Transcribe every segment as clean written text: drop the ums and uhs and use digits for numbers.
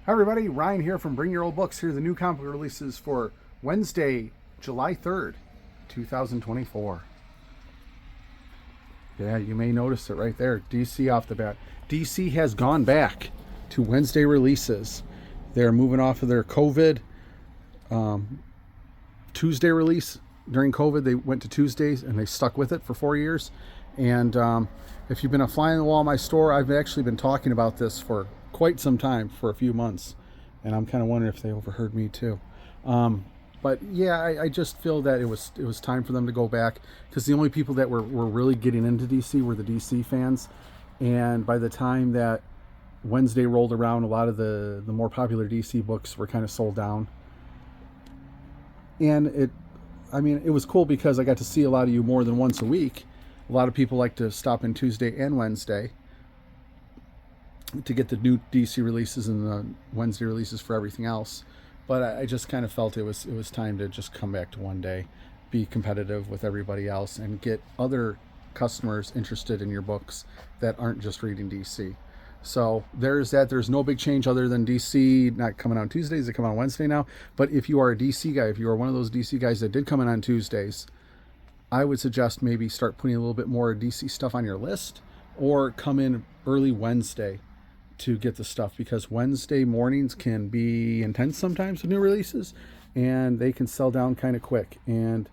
Hi everybody, Ryan here from Bring Your Old Books. Here are the new comic book releases for Wednesday, July 3rd, 2024. Yeah, you may notice it right there. DC off the bat. DC has gone back to Wednesday releases. They're moving off of their COVID Tuesday release. During COVID, they went to Tuesdays and they stuck with it for 4 years. And if you've been a fly on the wall in my store, I've actually been talking about this for quite some time, for a few months. And I'm kind of wondering if they overheard me too. But yeah, I just feel that it was time for them to go back, because the only people that were really getting into DC were the DC fans. And by the time that Wednesday rolled around, a lot of the more popular DC books were kind of sold down. And it was cool because I got to see a lot of you more than once a week. A lot of people like to stop in Tuesday and Wednesday to get the new DC releases and the Wednesday releases for everything else. But I just kind of felt it was time to just come back to one day, be competitive with everybody else, and get other customers interested in your books that aren't just reading DC. So there's that. There's no big change other than DC not coming on Tuesdays. They come on Wednesday now. But if you are a DC guy, if you are one of those DC guys that did come in on Tuesdays, I would suggest maybe start putting a little bit more DC stuff on your list, or come in early Wednesday to get the stuff, because Wednesday mornings can be intense sometimes with new releases, and they can sell down kind of quick. And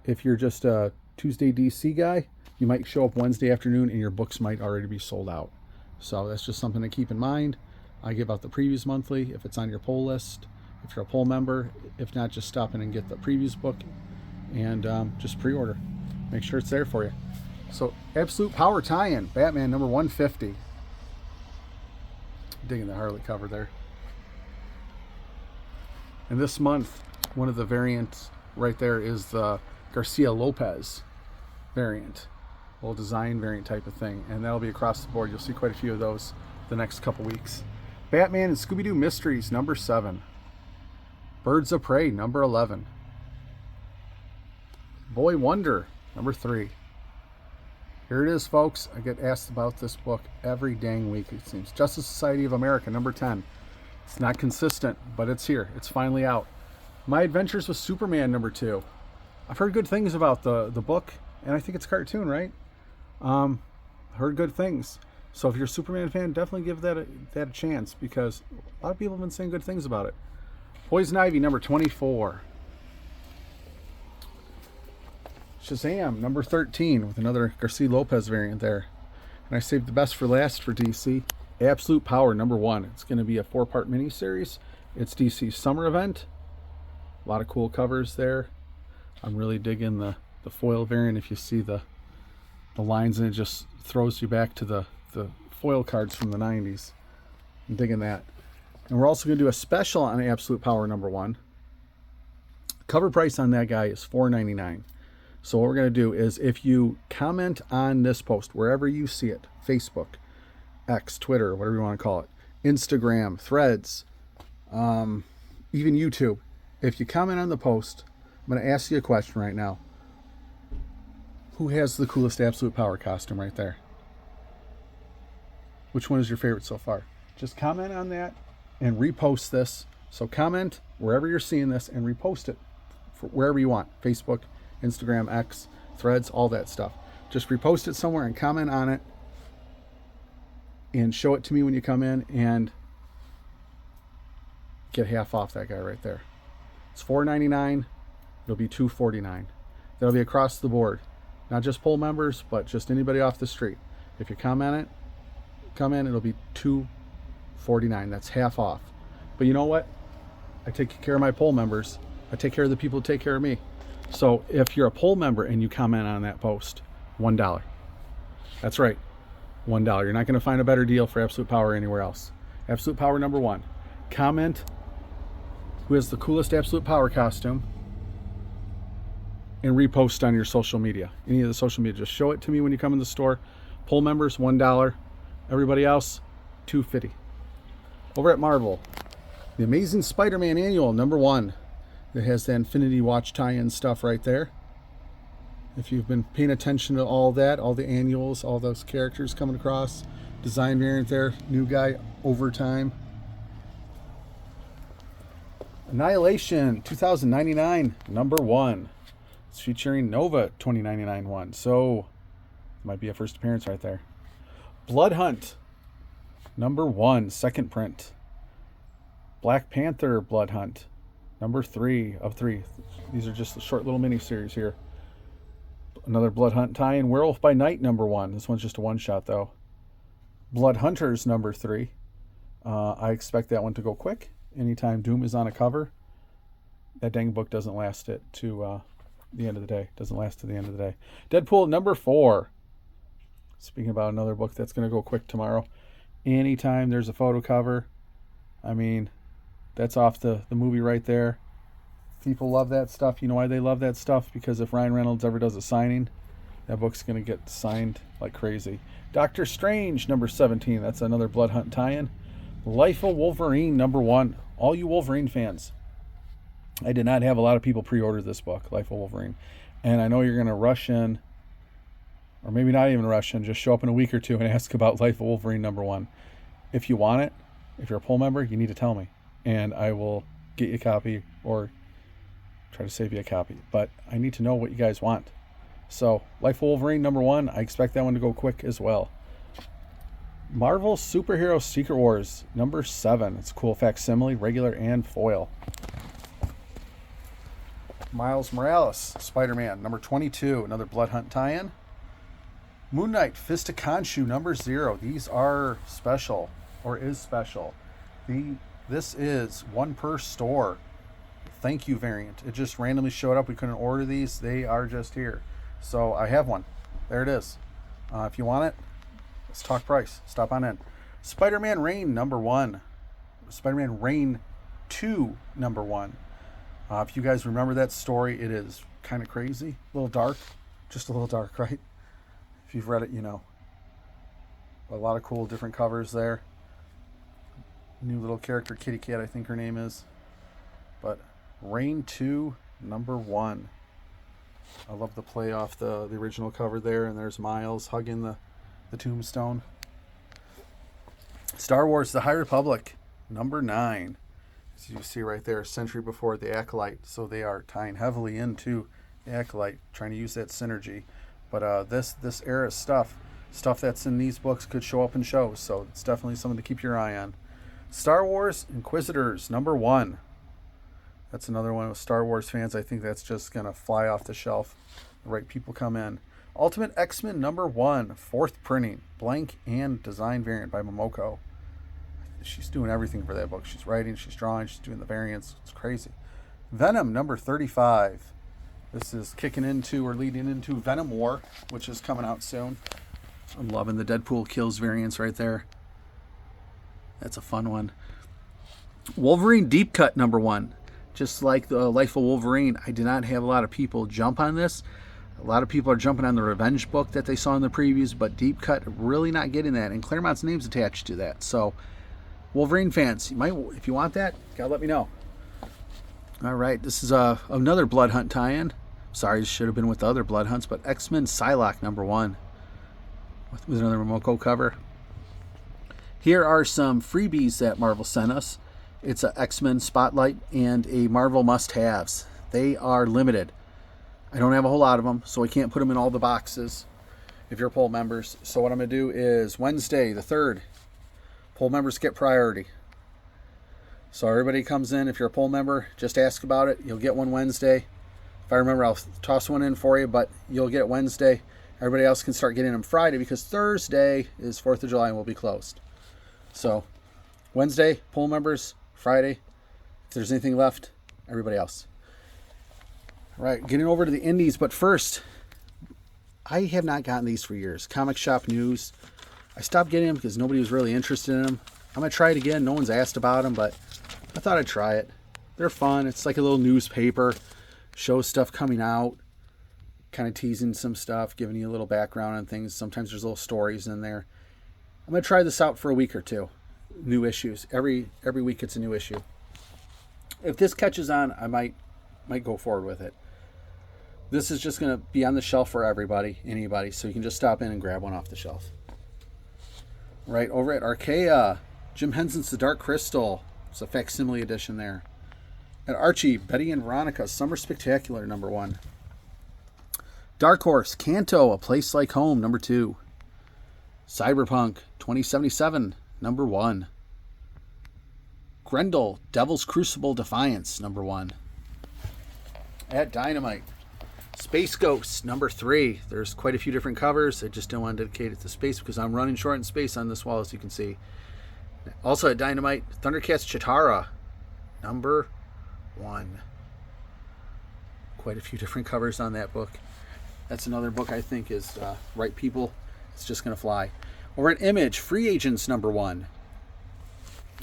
if you're just a Tuesday DC guy, you might show up Wednesday afternoon and your books might already be sold out. So that's just something to keep in mind. I give out the previews monthly if it's on your poll list, if you're a poll member. If not, just stop in and get the previews book and just pre-order. Make sure it's there for you. So Absolute Power tie-in, Batman number 150. Digging the Harley cover there. And this month, one of the variants right there is the Garcia Lopez variant, little design variant type of thing, and that'll be across the board. You'll see quite a few of those the next couple weeks. Batman and Scooby-Doo Mysteries number 7. Birds of Prey number 11. Boy Wonder number 3. Here it is, folks. I get asked about this book every dang week, it seems. Justice Society of America number 10. It's not consistent, but it's here. It's finally out. My Adventures with Superman number 2. I've heard good things about the book, and I think it's a cartoon, right? Heard good things. So if you're a Superman fan, definitely give that a chance, because a lot of people have been saying good things about it. Poison Ivy number 24. Shazam number 13 with another Garcia Lopez variant there. And I saved the best for last for DC. Absolute Power number 1. It's going to be a 4-part miniseries. It's DC's summer event. A lot of cool covers there. I'm really digging the foil variant. If you see the lines, and it just throws you back to the foil cards from the 90s. I'm digging that. And we're also going to do a special on Absolute Power number 1. Cover price on that guy is $4.99. So what we're going to do is, if you comment on this post, wherever you see it, Facebook, X, Twitter, whatever you want to call it, Instagram, Threads, even YouTube, if you comment on the post, I'm going to ask you a question right now. Who has the coolest Absolute Power costume right there? Which one is your favorite so far? Just comment on that and repost this. So comment wherever you're seeing this and repost it for wherever you want. Facebook, Instagram, X, Threads, all that stuff. Just repost it somewhere and comment on it, and show it to me when you come in, and get half off that guy right there. It's $4.99. It'll be $2.49. That'll be across the board, not just poll members, but just anybody off the street. If you come in, it'll be $2.49. That's half off. But you know what? I take care of my poll members. I take care of the people who take care of me. So if you're a poll member and you comment on that post, $1. That's right, $1. You're not going to find a better deal for Absolute Power anywhere else. Absolute Power number 1. Comment who has the coolest Absolute Power costume, and repost on your social media. Any of the social media. Just show it to me when you come in the store. Poll members, $1. Everybody else, $2.50. Over at Marvel, The Amazing Spider-Man Annual number 1. It has the Infinity Watch tie-in stuff right there. If you've been paying attention to all that, all the annuals, all those characters coming across, design variant there, new guy over time. Annihilation 2099, number 1. It's featuring Nova 2099 one. So, might be a first appearance right there. Blood Hunt, number 1, second print. Black Panther Blood Hunt, number 3 of 3. These are just the short little mini series here. Another Blood Hunt tie-in. Werewolf by Night, number 1. This one's just a one-shot, though. Blood Hunters, number 3. I expect that one to go quick. Anytime Doom is on a cover, that dang book doesn't last it to the end of the day. Doesn't last to the end of the day. Deadpool, number 4. Speaking about another book that's going to go quick tomorrow. Anytime there's a photo cover, I mean, that's off the movie right there. People love that stuff. You know why they love that stuff? Because if Ryan Reynolds ever does a signing, that book's going to get signed like crazy. Doctor Strange, number 17. That's another Blood Hunt tie-in. Life of Wolverine, number 1. All you Wolverine fans, I did not have a lot of people pre-order this book, Life of Wolverine. And I know you're going to rush in, or maybe not even rush in, just show up in a week or two and ask about Life of Wolverine, number 1. If you want it, if you're a poll member, you need to tell me. And I will get you a copy or try to save you a copy. But I need to know what you guys want. So, Life of Wolverine, number 1. I expect that one to go quick as well. Marvel Superhero Secret Wars, number 7. It's a cool facsimile, regular and foil. Miles Morales, Spider-Man, number 22. Another Blood Hunt tie-in. Moon Knight, Fist of Khonshu, number 0. These are special, or is special. This is 1 per store. Thank you variant. It just randomly showed up. We couldn't order these. They are just here. So I have one. There it is. If you want it, let's talk price. Stop on in. Spider-Man Reign, number 1. Spider-Man Reign 2, number 1. If you guys remember that story, it is kind of crazy. A little dark. Just a little dark, right? If you've read it, you know. A lot of cool different covers there. New little character, Kitty Cat, I think her name is. But Reign 2, number 1. I love the play off the original cover there. And there's Miles hugging the tombstone. Star Wars The High Republic, number 9. As you see right there, a century before the Acolyte. So they are tying heavily into the Acolyte, trying to use that synergy. But this era stuff that's in these books could show up in shows. So it's definitely something to keep your eye on. Star Wars Inquisitors, number 1. That's another one with Star Wars fans. I think that's just going to fly off the shelf. The right people come in. Ultimate X-Men, number 1. 4th printing. Blank and design variant by Momoko. She's doing everything for that book. She's writing, she's drawing, she's doing the variants. It's crazy. Venom, number 35. This is kicking into or leading into Venom War, which is coming out soon. I'm loving the Deadpool Kills variants right there. That's a fun one. Wolverine Deep Cut, number 1. Just like the Life of Wolverine, I did not have a lot of people jump on this. A lot of people are jumping on the Revenge book that they saw in the previews, but Deep Cut, really not getting that. And Claremont's name's attached to that. So, Wolverine fans, you might, if you want that, gotta let me know. All right, this is another Blood Hunt tie-in. Sorry, this should have been with the other Blood Hunts, but X-Men Psylocke, number 1. With another Momoko cover. Here are some freebies that Marvel sent us. It's a X-Men Spotlight and a Marvel Must-Haves. They are limited. I don't have a whole lot of them, so I can't put them in all the boxes if you're poll members. So what I'm going to do is Wednesday, the 3rd, poll members get priority. So everybody comes in. If you're a poll member, just ask about it. You'll get one Wednesday. If I remember, I'll toss one in for you, but you'll get it Wednesday. Everybody else can start getting them Friday because Thursday is 4th of July and we'll be closed. So Wednesday, poll members. Friday, if there's anything left, everybody else. All right, getting over to the indies, but first, I have not gotten these for years. Comic Shop News. I stopped getting them because nobody was really interested in them. I'm going to try it again. No one's asked about them, but I thought I'd try it. They're fun. It's like a little newspaper. Shows stuff coming out. Kind of teasing some stuff, giving you a little background on things. Sometimes there's little stories in there. I'm going to try this out for a week or two. New issues. Every week it's a new issue. If this catches on, I might go forward with it. This is just going to be on the shelf for anybody, so you can just stop in and grab one off the shelf. Right, over at Archaea, Jim Henson's The Dark Crystal. It's a facsimile edition there. At Archie, Betty and Veronica, Summer Spectacular, number 1. Dark Horse, Kanto, A Place Like Home, number 2. Cyberpunk 2077, number 1. Grendel, Devil's Crucible Defiance, number 1. At Dynamite, Space Ghost, number 3. There's quite a few different covers. I just don't want to dedicate it to space because I'm running short in space on this wall, as you can see. Also at Dynamite, Thundercats Chitara, number 1. Quite a few different covers on that book. That's another book I think is right people. It's just going to fly. Over at Image, Free Agents, number 1.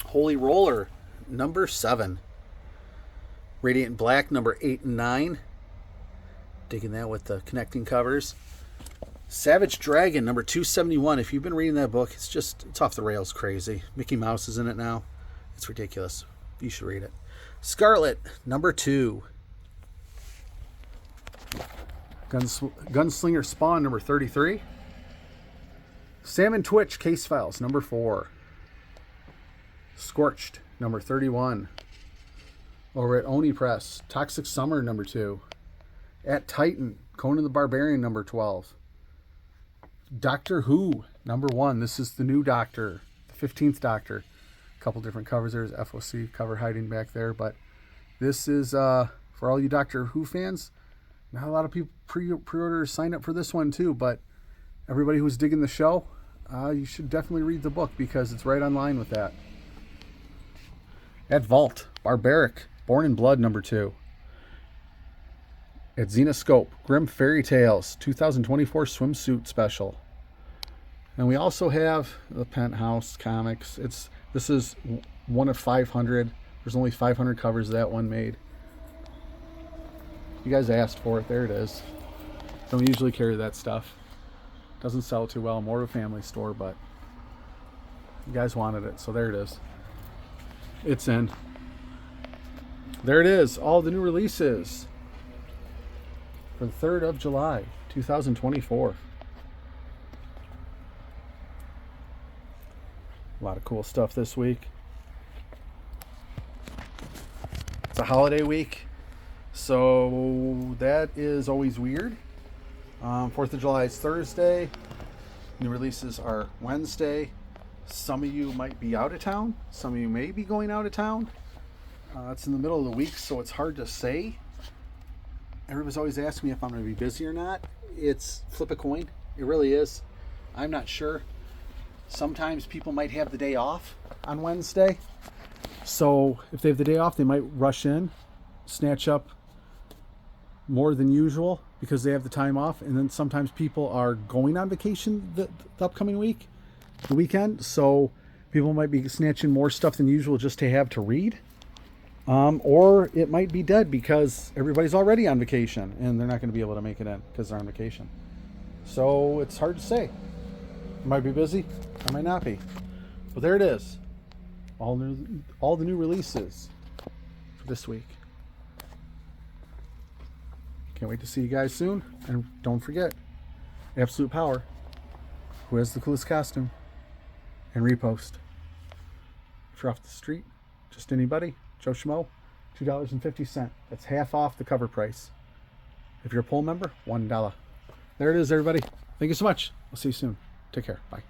Holy Roller, number 7. Radiant Black, number 8 and 9. Digging that with the connecting covers. Savage Dragon, number 271. If you've been reading that book, it's off the rails crazy. Mickey Mouse is in it now. It's ridiculous. You should read it. Scarlet, number 2. Gunslinger Spawn, number 33. Salmon Twitch, Case Files, number 4. Scorched, number 31. Over at Oni Press, Toxic Summer, number 2. At Titan, Conan the Barbarian, number 12. Doctor Who, number 1. This is the new Doctor, the 15th Doctor. A couple different covers. There's FOC cover hiding back there, but this is for all you Doctor Who fans. Not a lot of people pre-orders signed up for this one too, but everybody who's digging the show, you should definitely read the book because it's right on line with that. At Vault, Barbaric, Born in Blood, number 2. At Xenoscope, Grim Fairy Tales 2024 Swimsuit Special. And we also have the Penthouse Comics. This is one of 500. There's only 500 covers that one made. You guys asked for it. There it is. Don't usually carry that stuff. Doesn't sell too well. More of a family store, but you guys wanted it, so there it is. It's in. There it is. All the new releases for the 3rd of July, 2024. A lot of cool stuff this week. It's a holiday week, so that is always weird. 4th of July is Thursday. New releases are Wednesday. Some of you might be out of town. Some of you may be going out of town. It's in the middle of the week, so it's hard to say. Everybody's always asking me if I'm going to be busy or not. It's flip a coin. It really is. I'm not sure. Sometimes people might have the day off on Wednesday. So if they have the day off, they might rush in, snatch up more than usual because they have the time off. And then sometimes people are going on vacation the upcoming week, the weekend. So people might be snatching more stuff than usual just to have to read. Or it might be dead because everybody's already on vacation and they're not going to be able to make it in because they're on vacation. So it's hard to say. I might be busy. I might not be. But there it is. All the new releases for this week. Can't wait to see you guys soon. And don't forget, Absolute Power. Who has the coolest costume? And repost. If you're off the street, just anybody, Joe Schmo, $2.50. That's half off the cover price. If you're a poll member, $1. There it is, everybody. Thank you so much. I'll see you soon. Take care. Bye.